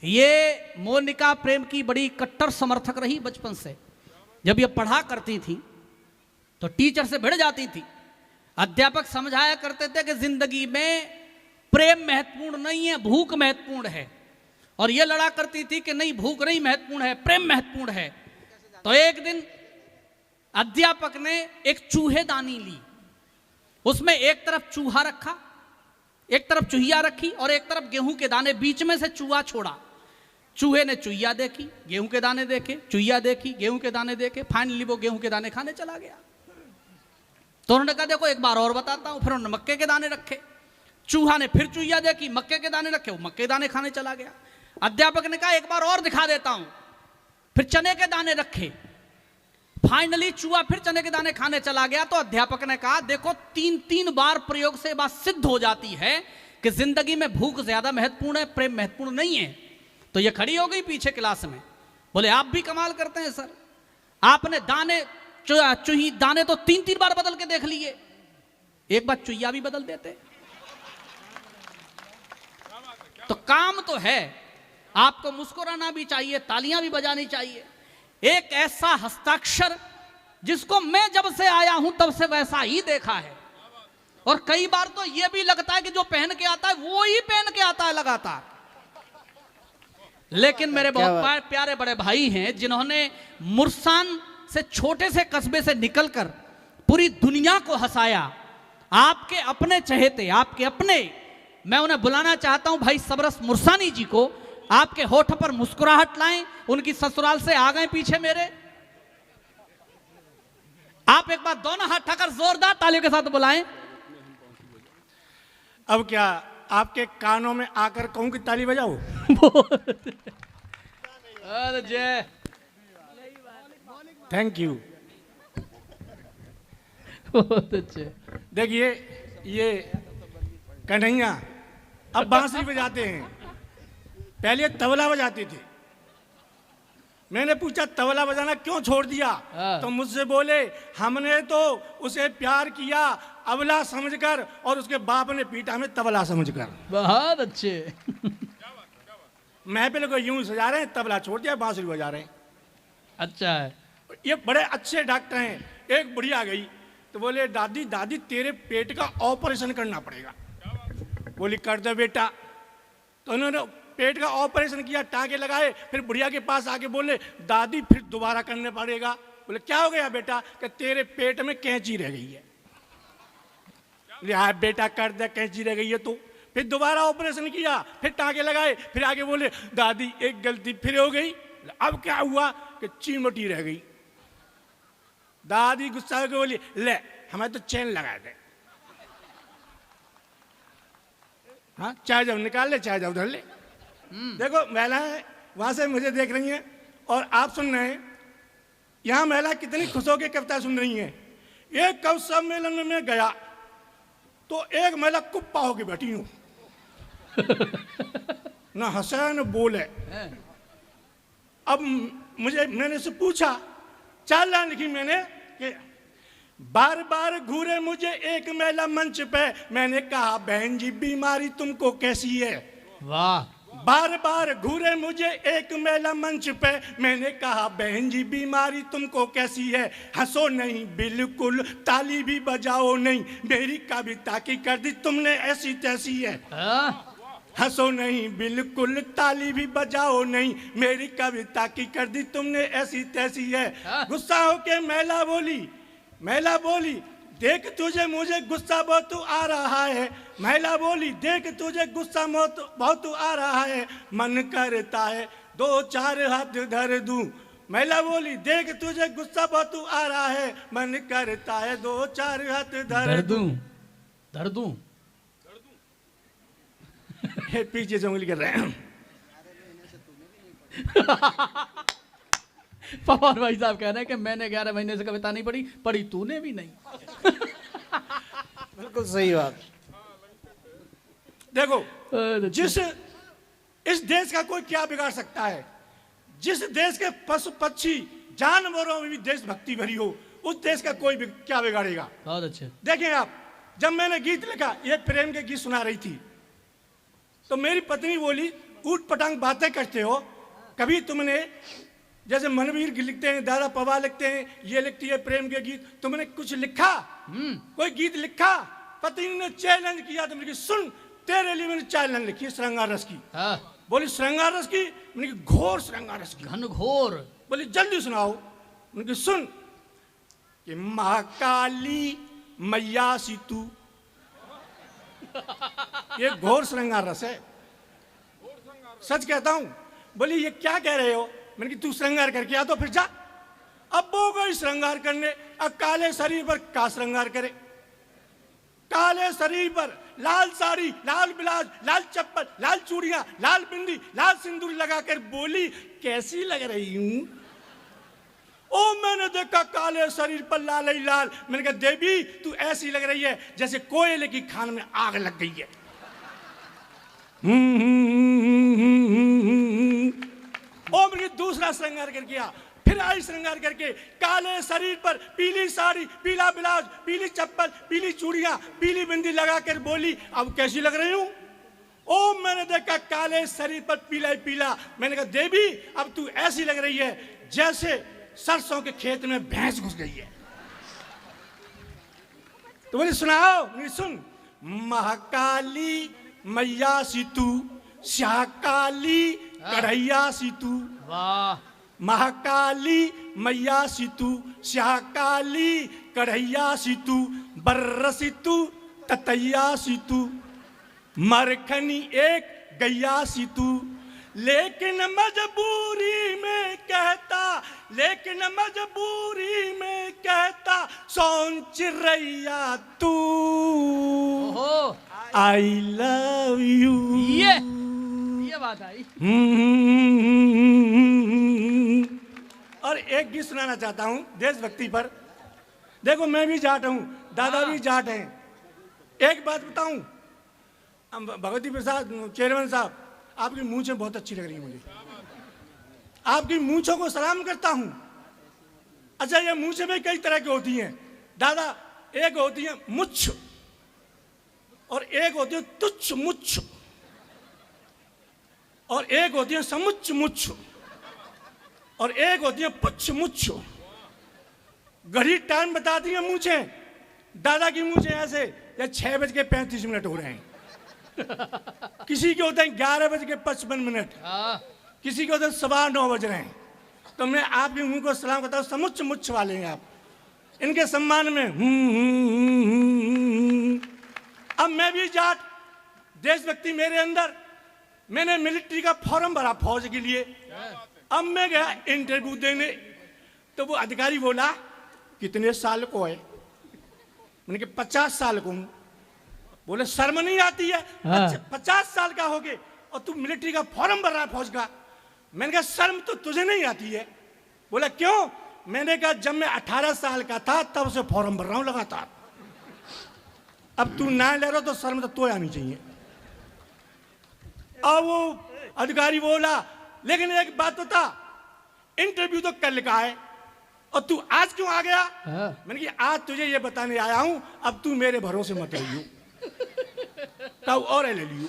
ये मोनिका प्रेम की बड़ी कट्टर समर्थक रही बचपन से। जब ये पढ़ा करती थी तो टीचर से भिड़ जाती थी। अध्यापक समझाया करते थे कि जिंदगी में प्रेम महत्वपूर्ण नहीं है, भूख महत्वपूर्ण है। और ये लड़ा करती थी कि नहीं, भूख नहीं महत्वपूर्ण है, प्रेम महत्वपूर्ण है। तो एक दिन अध्यापक ने एक चूहेदानी ली, उसमें एक तरफ चूहा रखा, एक तरफ चूहिया रखी और एक तरफ गेहूं के दाने, बीच में से चूहा छोड़ा। चूहे ने चुहिया देखी, गेहूं के दाने देखे, चुहिया देखी, गेहूं के दाने देखे, फाइनली वो गेहूं के दाने खाने चला गया। तो उन्होंने कहा देखो एक बार और बताता हूं। फिर उन्होंने मक्के के दाने रखे। चूहा ने फिर चुहिया देखी, मक्के के दाने रखे, वो मक्के के दाने खाने चला गया। अध्यापक ने कहा एक बार और दिखा देता हूं। फिर चने के दाने रखे, फाइनली चूहा फिर चने के दाने खाने चला गया। तो अध्यापक ने कहा देखो 3 बार प्रयोग से बात सिद्ध हो जाती है कि जिंदगी में भूख ज्यादा महत्वपूर्ण है, प्रेम महत्वपूर्ण नहीं है। तो ये खड़ी हो गई पीछे क्लास में, बोले आप भी कमाल करते हैं सर, आपने दाने चूही दाने तो 3 बार बदल के देख लिए, एक बार चुहिया भी बदल देते। तो काम तो है, आपको मुस्कुराना भी चाहिए, तालियां भी बजानी चाहिए। एक ऐसा हस्ताक्षर जिसको मैं जब से आया हूं तब से वैसा ही देखा है। और कई बार तो यह भी लगता है कि जो पहन के आता है वो ही पहन के आता है लगातार। लेकिन मेरे बहुत प्यारे बड़े भाई हैं जिन्होंने मुरसान से, छोटे से कस्बे से निकलकर पूरी दुनिया को हंसाया। आपके अपने चहेते, आपके अपने, मैं उन्हें बुलाना चाहता हूं भाई सबरस मुरसानी जी को। आपके होठ पर मुस्कुराहट लाएं, उनकी ससुराल से आ गए पीछे मेरे। आप एक बार दोनों हाथ उठाकर जोरदार तालियों के साथ बुलाएं। अब क्या आपके कानों में आकर कहूं कि ताली बजाओ? जय, थैंक यू। बहुत अच्छे। देखिए ये कन्हैया अब बांसुरी बजाते हैं, पहले तबला बजाते थे। मैंने पूछा तबला बजाना क्यों छोड़ दिया? तो मुझसे बोले हमने तो उसे प्यार किया अबला समझकर और उसके बाप ने पीटा हमें तबला समझकर। बहुत अच्छे। महफिल को यूं सजा रहे हैं, तबला छोड़ दिया, बांसुरी बजा रहे हैं। अच्छा है। ये बड़े अच्छे डॉक्टर हैं। एक बुढ़िया गई तो बोले दादी दादी तेरे पेट का ऑपरेशन करना पड़ेगा। बोली कर दो बेटा। तो उन्होंने पेट का ऑपरेशन किया, टाँके लगाए। फिर बुढ़िया के पास आके बोले दादी फिर दोबारा करने पड़ेगा। बोले क्या हो गया बेटा? कि तेरे पेट में कैंची रह गई है। हाँ बेटा कर दे, कैंची रह गई है तो। फिर दोबारा ऑपरेशन किया, फिर टाँके लगाए। फिर आगे बोले दादी एक गलती फिर हो गई। अब क्या हुआ? कि चीमटी रह गई। दादी गुस्सा होकर बोली ले हमें तो चैन लगा दे। हाँ चाहे जब निकाल ले, चाहे जब उधर ले। देखो महिलाएं वहां से मुझे देख रही हैं और आप सुन रहे हैं। यहाँ महिला कितनी खुश होकर कविता सुन रही हैं। एक कवि सम्मेलन में मैं गया तो एक महिला कुप्पा होकर बैठी हूँ, ना हंसा न बोले। अब मैंने उससे पूछा, 4 लाइन लिखी मैंने कि बार बार घूरे मुझे एक महिला मंच पे, मैंने कहा बहन जी बीमारी तुमको कैसी है? वाह। बार बार घूरे मुझे एक महिला मंच पे, मैंने कहा बहन जी बीमारी तुमको कैसी है? हंसो नहीं बिल्कुल, ताली भी बजाओ नहीं, मेरी कविता की कर दी तुमने ऐसी तैसी है। हंसो नहीं बिल्कुल, ताली भी बजाओ नहीं, मेरी कविता की कर दी तुमने ऐसी तैसी है। गुस्सा होके महिला बोली देख तुझे मुझे गुस्सा बहुत आ रहा है। महिला बोली देख तुझे गुस्सा बहुत आ रहा है, मन करता है 2-4 हाथ धर दूं। महिला बोली देख तुझे गुस्सा बहुत आ रहा है, मन करता है 2-4 हाथ धर दूं। पीछे से उंगली कर रहे हैं। पवार भाई साहब कह रहे हैं कि मैंने 11 महीने से कविता नहीं पढ़ी तूने भी नहीं। बिल्कुल सही बात। देखो जिस इस देश का कोई क्या बिगाड़ सकता है? जिस देश के पशु पक्षी जानवरों में भी देशभक्ति भरी हो, उस देश का कोई क्या बिगाड़ेगा? बहुत अच्छे। देखें आप, जब मैंने गीत लिखा, ये प्रेम के गीत सुना रही थी तो मेरी पत्नी बोली ऊट पटांग बातें करते हो। कभी तुमने जैसे मनवीर लिखते हैं, दादा पवार लिखते हैं, ये लिखती है प्रेम के गीत, तुमने कुछ लिखा? कोई गीत लिखा? पत्नी ने चैलेंज किया, तुमने कि सुन तेरे लिए मैंने चैलेंज लिखी श्रृंगार रस की। बोली श्रृंगार रस की? मैंने कि घोर श्रृंगार रस की, घनघोर। बोली जल्दी सुनाओ। मैंने कि सुन कि महाकाली मैया सी तू, ये घोर श्रृंगार रस है, सच कहता हूं। बोली ये क्या कह रहे हो? मैंने कि तू श्रृंगार करके आ तो फिर जा। अब वो गई श्रृंगार करने, अब काले शरीर पर का श्रृंगार करे? काले शरीर पर लाल साड़ी, लाल ब्लाउज, लाल चप्पल, लाल चूड़ियां, लाल बिंदी, लाल सिंदूर लगाकर बोली कैसी लग रही हूं? ओ मैंने देखा काले शरीर पर लाल ही लाल। मैंने कहा देवी तू ऐसी लग रही है जैसे कोयले की खान में आग लग गई है। ओ मैंने दूसरा श्रृंगार कर किया, फिर आई श्रृंगार करके काले शरीर पर पीली साड़ी, पीला ब्लाउज, पीली चप्पल, पीली चूड़ियां, पीली बिंदी लगाकर बोली अब कैसी लग रही हूं? ओ मैंने देखा काले शरीर पर पीला ही पीला। मैंने कहा देवी अब तू ऐसी लग रही है जैसे सरसों के खेत में भैंस घुस गई है। तो बोले सुनाओ। नहीं सुन, महाकाली मैया सी तू, श्याकाली कढ़ैया सी तू। वाह। महाकाली मैया सी तू, श्याकाली कढ़ैया सी तू, बर्र सी तू, ततैया सी तू, मरखनी एक गैया सी तू। लेकिन मजबूरी में कहता, लेकिन मजबूरी में कहता सोन चिरैया तू, आई लव यू। ये बात आई। और एक गीत सुनाना चाहता हूं देशभक्ति पर। देखो मैं भी जाट हूं, दादा भी जाट हैं। एक बात बताऊं, भगवती प्रसाद चेयरमैन साहब, आपकी मूंछें बहुत अच्छी लग रही है मुझे, आपकी मूंछों को सलाम करता हूं। अच्छा ये मूंछें भी कई तरह की होती हैं दादा, एक होती है मुच्छ और एक होती है तुच्छ मुच्छ और एक होती है समुच्च मुच्छ और एक होती है पुच्छ मुच्छ। घड़ी टाइम बताती है मूंछें। दादा की मूंछें ऐसे या 6:35 हो रहे हैं, किसी के होते हैं 11:55, किसी के होते हैं 9:15 बज रहे हैं। तो मैं आपके मुंह को सलाम करता हूँ, समुच्च मुच्छ वाले हैं आप, इनके सम्मान में। अब मैं भी जाट, देशभक्ति मेरे अंदर, मैंने मिलिट्री का फॉर्म भरा फौज के लिए। अब मैं गया इंटरव्यू देने, तो वो अधिकारी बोला कितने साल को है? मैंने कहा 50 साल को हूं। बोले शर्म नहीं आती है? 50 साल का हो गए और तू मिलिट्री का फॉर्म भर रहा है फौज का। मैंने कहा शर्म तो तुझे नहीं आती है? बोला क्यों? मैंने कहा जब मैं 18 साल का था तब से फॉर्म भर रहा हूं लगातार। अब तू ना ले रहा तो शर्म तो आनी चाहिए। और वो अधिकारी बोला लेकिन एक बात बता, इंटरव्यू तो कल का है और तू आज क्यों आ गया? मैंने कहा आज तुझे ये बताने आया हूं, अब तू मेरे भरोसे मत रहियो, तब और ले लियो।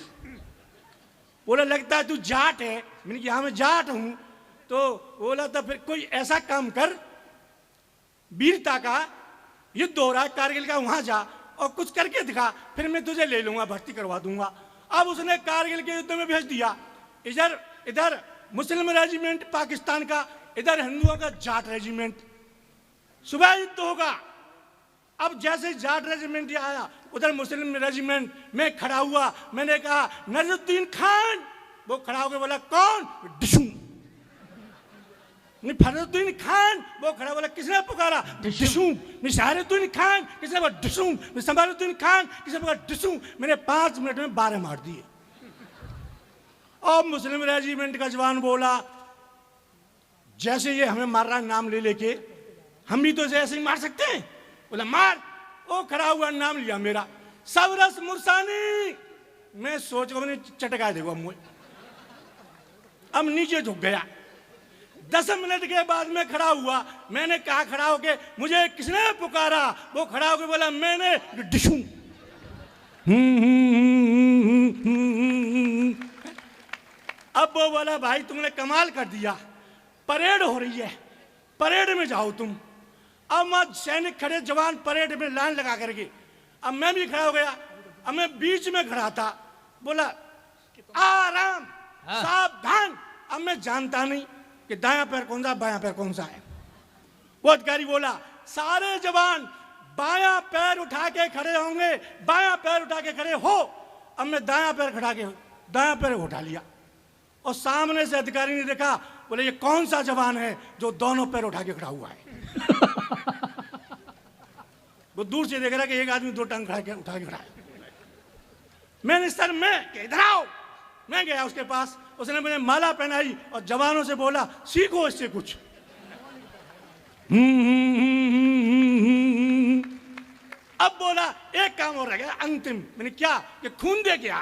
बोला लगता है तू जाट है। मैंने कहा मैं जाट हूं। तो बोला तो फिर कोई ऐसा काम कर, वीरता का युद्ध हो रहा है कारगिल का, वहां जा और कुछ करके दिखा, फिर मैं तुझे ले लूंगा, भर्ती करवा दूंगा। अब उसने कारगिल के युद्ध में भेज दिया। इधर इधर मुस्लिम रेजिमेंट पाकिस्तान का, इधर हिंदुओं का जाट रेजिमेंट। सुबह युद्ध होगा। अब जैसे जाट रेजिमेंट आया उधर मुस्लिम रेजिमेंट में खड़ा हुआ। मैंने कहा नजरुद्दीन खान। वो खड़ा होकर बोला कौन? डिशू। फरुद्दीन खान। वो खड़ा बोला किसने पुकारा? डिशू। निशारुद्दीन खान। किसने बोला? डिशू। समारुद्दीन खान। किसने बोला? डिशू। मैंने 5 मिनट में 12 मार दिए। और मुस्लिम रेजिमेंट का जवान बोला जैसे ये हमें मार रहा नाम ले लेके, हम भी तो ऐसे ही मार सकते हैं। बोला मार। वो खड़ा हुआ नाम लिया मेरा, सबरस मुरसानी। मैं सोच को मैंने चटका देगा मुझे। अब नीचे झुक गया। 10 मिनट के बाद में खड़ा हुआ। मैंने कहा खड़ा होके मुझे किसने पुकारा? वो खड़ा होके बोला मैंने। डिशू। अब वो बोला भाई तुमने कमाल कर दिया, परेड हो रही है, परेड में जाओ तुम। अब वहां सैनिक खड़े, जवान परेड में लाइन लगा करके, अब मैं भी खड़ा हो गया। अब मैं बीच में खड़ा था, बोला आराम सावधान। अब मैं जानता नहीं कि दायां पैर कौन सा बायां पैर कौन सा है। वो अधिकारी बोला सारे जवान बायां पैर उठा के खड़े होंगे, बायां पैर उठा के खड़े हो। अब मैं दायां पैर उठा लिया और सामने से अधिकारी ने देखा, बोले ये कौन सा जवान है जो दोनों पैर उठा के खड़ा हुआ है। वो दूर से देख रहा कि एक आदमी दो टांग उठा के खड़ा है। मैंने सर में इधर आओ, मैं गया उसके पास, उसने मुझे माला पहनाई और जवानों से बोला सीखो इससे कुछ। अब बोला एक काम और रह गया अंतिम। मैंने क्या कि खून दे के आ।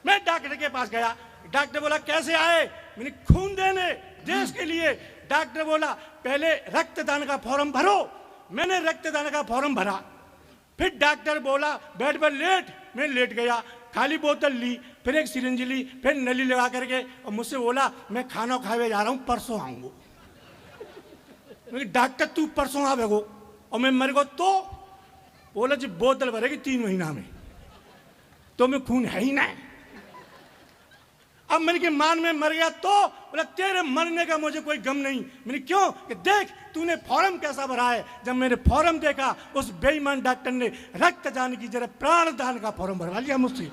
मैं डॉक्टर के पास गया, डॉक्टर बोला कैसे आए? मैंने खून देने देश के लिए। डॉक्टर बोला पहले रक्तदान का फॉर्म भरो। मैंने रक्तदान का फॉर्म भरा। फिर डॉक्टर बोला बेड पर लेट, मैं लेट गया, खाली बोतल ली, फिर एक सिरिंज ली, फिर नली लगा करके और मुझसे बोला मैं खाना खाए जा रहा हूं, परसों आऊंगा। डॉक्टर तू परसों आवेगो और मैं मर गो तो? बोला जी बोतल भरेगी 3 महीना में, तो मैं खून है ही ना। अब मैंने कि मान में मर गया तो? बोला तेरे मरने का मुझे कोई गम नहीं। मैंने क्यों? कि देख तूने फॉर्म कैसा भरा है। जब मैंने फॉर्म देखा, उस बेईमान डॉक्टर ने रक्तदान की जगह प्राणदान का फॉर्म भरवा लिया मुझसे।